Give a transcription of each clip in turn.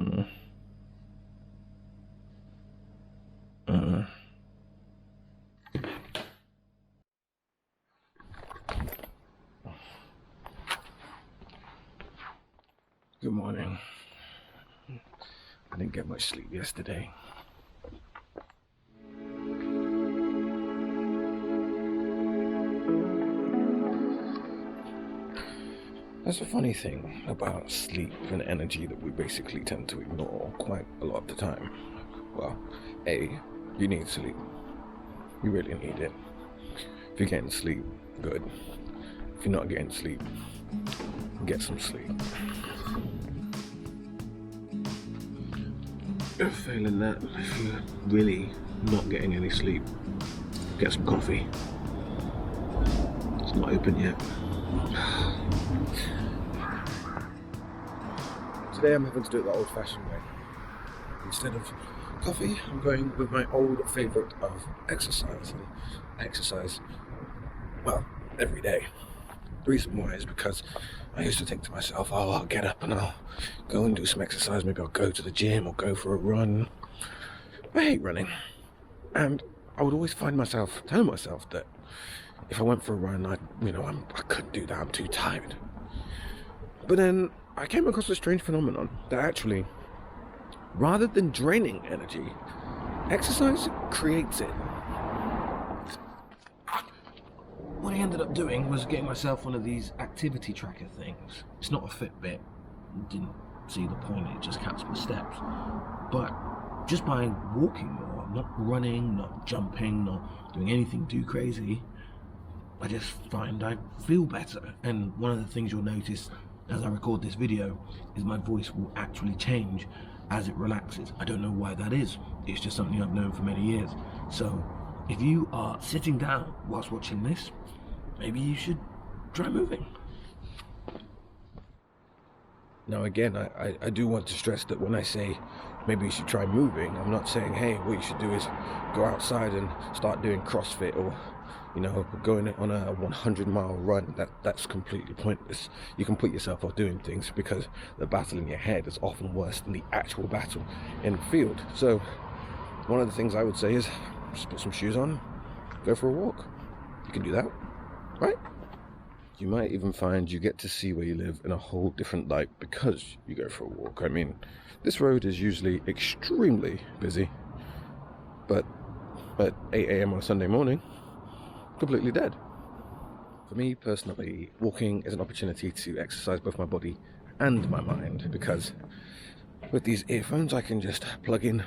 Good morning. I didn't get much sleep yesterday. That's a funny thing about sleep and energy that we basically tend to ignore quite a lot of the time. Well, A, you need sleep. You really need it. If you're getting sleep, good. If you're not getting sleep, get some sleep. Failing that, if you're really not getting any sleep, get some coffee. It's not open yet. Today I'm having to do it the old-fashioned way. Instead of coffee, I'm going with my old favourite of exercise. And I exercise, well, every day. The reason why is because I used to think to myself, oh, I'll get up and I'll go and do some exercise. Maybe I'll go to the gym or go for a run. I hate running. And I would always find myself telling myself that if I went for a run, I couldn't do that. I'm too tired. But then I came across a strange phenomenon that actually, rather than draining energy, exercise creates it. What I ended up doing was getting myself one of these activity tracker things. It's not a Fitbit. Didn't see the point, it just counts my steps. But just by walking more, not running, not jumping, not doing anything too crazy, I just find I feel better. And one of the things you'll notice as I record this video is my voice will actually change as it relaxes. I don't know why that is. It's just something I've known for many years. So if you are sitting down whilst watching this, maybe you should try moving. Now again, I do want to stress that when I say maybe you should try moving, I'm not saying, hey, what you should do is go outside and start doing CrossFit or, going on a 100-mile run. That's completely pointless. You can put yourself off doing things because the battle in your head is often worse than the actual battle in the field. So one of the things I would say is just put some shoes on, go for a walk. You can do that, right? You might even find you get to see where you live in a whole different light because you go for a walk. I mean, this road is usually extremely busy, but at 8 a.m. on a Sunday morning, completely dead. For me personally, walking is an opportunity to exercise both my body and my mind, because with these earphones I can just plug in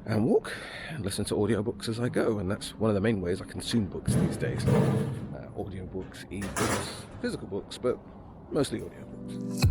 and walk and listen to audiobooks as I go, and that's one of the main ways I consume books these days. Audiobooks, e-books, physical books, but mostly audiobooks.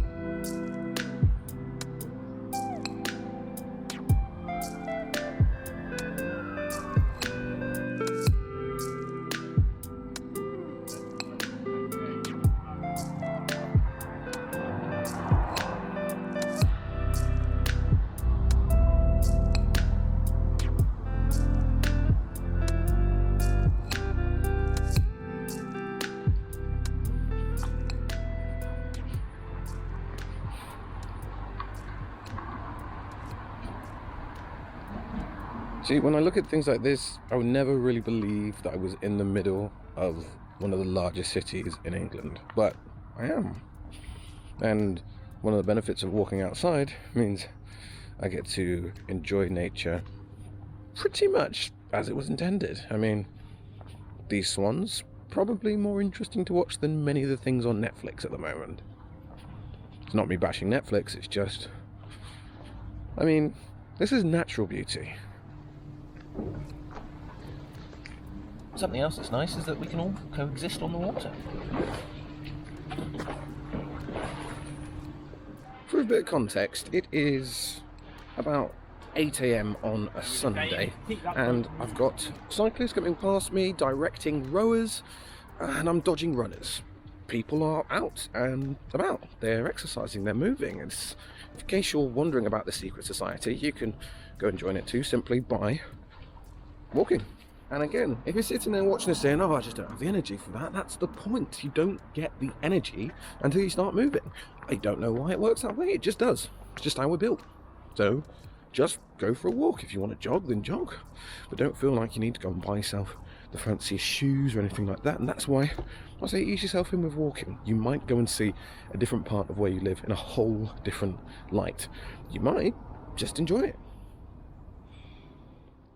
See, when I look at things like this, I would never really believe that I was in the middle of one of the largest cities in England, but I am. And one of the benefits of walking outside means I get to enjoy nature pretty much as it was intended. I mean, these swans, probably more interesting to watch than many of the things on Netflix at the moment. It's not me bashing Netflix, it's just, this is natural beauty. Something else that's nice is that we can all coexist on the water. For a bit of context, it is about 8 a.m. on a Sunday, and I've got cyclists coming past me, directing rowers, and I'm dodging runners. People are out and about. They're exercising, they're moving. In case you're wondering about the secret society, you can go and join it too, simply by walking. And again, if you're sitting there watching this saying, oh, I just don't have the energy for that, that's the point. You don't get the energy until you start moving. I don't know why it works that way, it just does. It's just how we're built. So, just go for a walk. If you want to jog, then jog. But don't feel like you need to go and buy yourself the fanciest shoes or anything like that. And that's why I say ease yourself in with walking. You might go and see a different part of where you live in a whole different light. You might just enjoy it.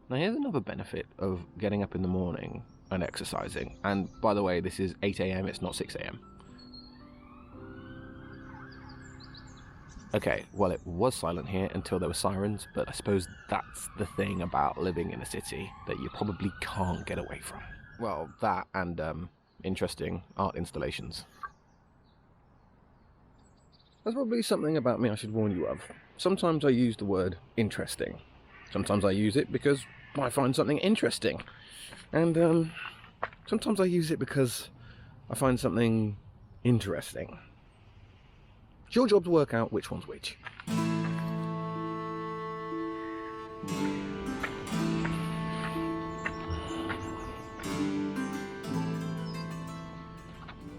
Now here's another benefit of getting up in the morning and exercising. And by the way, this is 8 AM, it's not 6 AM. Okay, well it was silent here until there were sirens, but I suppose that's the thing about living in a city that you probably can't get away from. Well, that and interesting art installations. There's probably something about me I should warn you of. Sometimes I use the word interesting. Sometimes I use it because I find something interesting. And sometimes I use it because I find something interesting. It's your job to work out which one's which.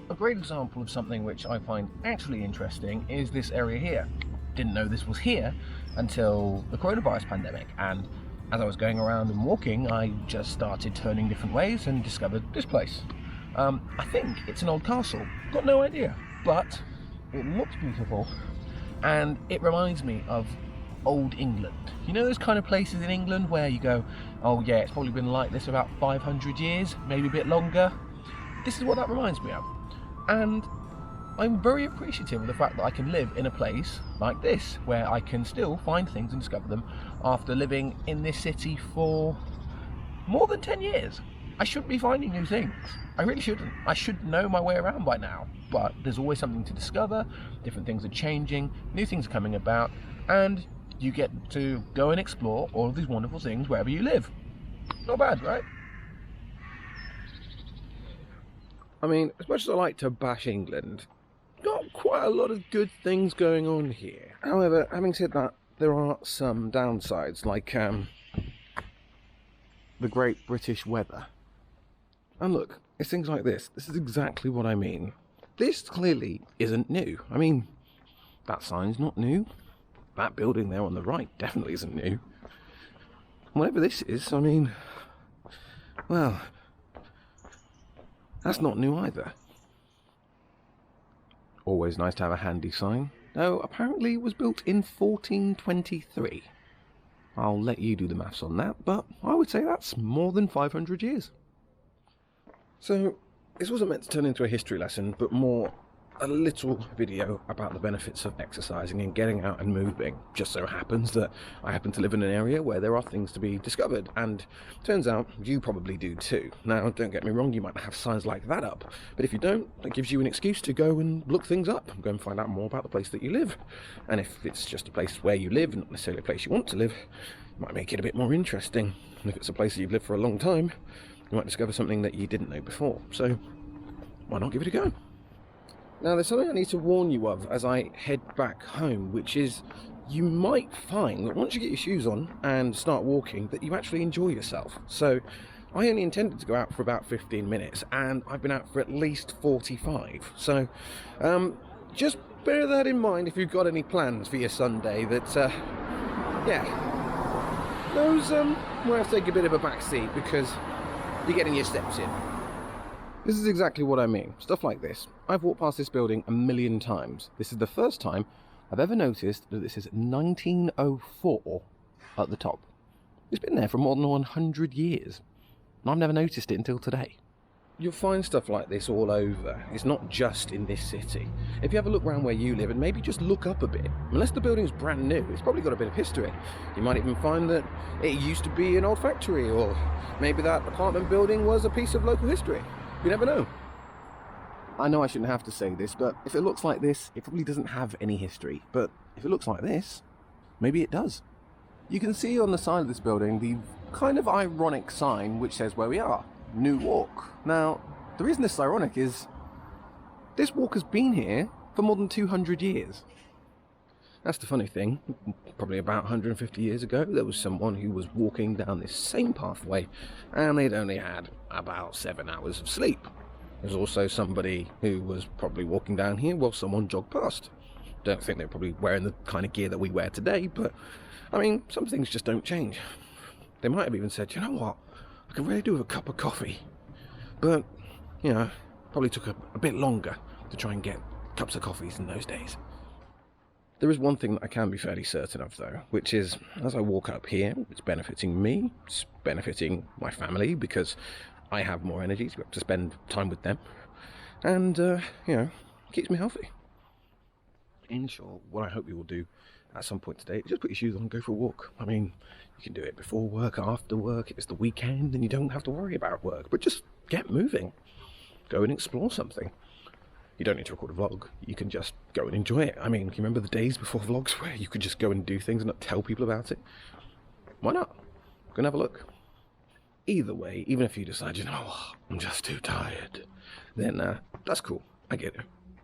A great example of something which I find actually interesting is this area here. Didn't know this was here until the coronavirus pandemic, and as I was going around and walking, I just started turning different ways and discovered this place. I think it's an old castle, got no idea, but it looks beautiful and it reminds me of old England. You know those kind of places in England where you go, oh yeah, it's probably been like this for about 500 years, maybe a bit longer. This is what that reminds me of. And I'm very appreciative of the fact that I can live in a place like this, where I can still find things and discover them after living in this city for more than 10 years. I shouldn't be finding new things. I really shouldn't. I should know my way around by now. But there's always something to discover, different things are changing, new things are coming about, and you get to go and explore all of these wonderful things wherever you live. Not bad, right? I mean, as much as I like to bash England, got quite a lot of good things going on here. However, having said that, there are some downsides, like the Great British weather. And look, it's things like this. This is exactly what I mean. This clearly isn't new. I mean, that sign's not new. That building there on the right definitely isn't new. Whatever this is, I mean, well, that's not new either. Always nice to have a handy sign. Though apparently it was built in 1423. I'll let you do the maths on that, but I would say that's more than 500 years. So, this wasn't meant to turn into a history lesson, but more a little video about the benefits of exercising and getting out and moving. Just so happens that I happen to live in an area where there are things to be discovered, and turns out you probably do too. Now, don't get me wrong, you might have signs like that up, but if you don't, that gives you an excuse to go and look things up, go and find out more about the place that you live. And if it's just a place where you live, not necessarily a place you want to live, it might make it a bit more interesting. And if it's a place that you've lived for a long time, you might discover something that you didn't know before. So, why not give it a go? Now, there's something I need to warn you of as I head back home, which is you might find that once you get your shoes on and start walking, that you actually enjoy yourself. So, I only intended to go out for about 15 minutes, and I've been out for at least 45. So, just bear that in mind if you've got any plans for your Sunday that, those might have to take a bit of a back seat because you're getting your steps in. This is exactly what I mean. Stuff like this. I've walked past this building a million times. This is the first time I've ever noticed that this is 1904 at the top. It's been there for more than 100 years. And I've never noticed it until today. You'll find stuff like this all over. It's not just in this city. If you have a look around where you live and maybe just look up a bit, unless the building's brand new, it's probably got a bit of history. You might even find that it used to be an old factory, or maybe that apartment building was a piece of local history. You never know. I know I shouldn't have to say this, but if it looks like this, it probably doesn't have any history. But if it looks like this, maybe it does. You can see on the side of this building the kind of ironic sign which says where we are, New Walk. Now, the reason this is ironic is this walk has been here for more than 200 years. That's the funny thing. Probably about 150 years ago, there was someone who was walking down this same pathway, and they'd only had about 7 hours of sleep. There's also somebody who was probably walking down here while someone jogged past. Don't think they're probably wearing the kind of gear that we wear today, but I mean, some things just don't change. They might have even said, you know what, I could really do with a cup of coffee. But, you know, probably took a bit longer to try and get cups of coffees in those days. There is one thing that I can be fairly certain of, though, which is, as I walk up here, it's benefiting me, it's benefiting my family, because I have more energy to be able to spend time with them, and, you know, keeps me healthy. In short, what I hope you will do at some point today is just put your shoes on and go for a walk. I mean, you can do it before work, after work, if it's the weekend, and you don't have to worry about work, but just get moving. Go and explore something. You don't need to record a vlog, you can just go and enjoy it. I mean, can you remember the days before vlogs where you could just go and do things and not tell people about it? Why not? Go and have a look. Either way, even if you decide, you know what, I'm just too tired, then that's cool, I get it.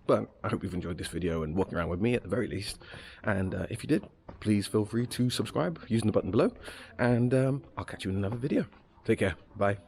But I hope you've enjoyed this video and walking around with me at the very least. And if you did, please feel free to subscribe using the button below. And I'll catch you in another video. Take care, bye.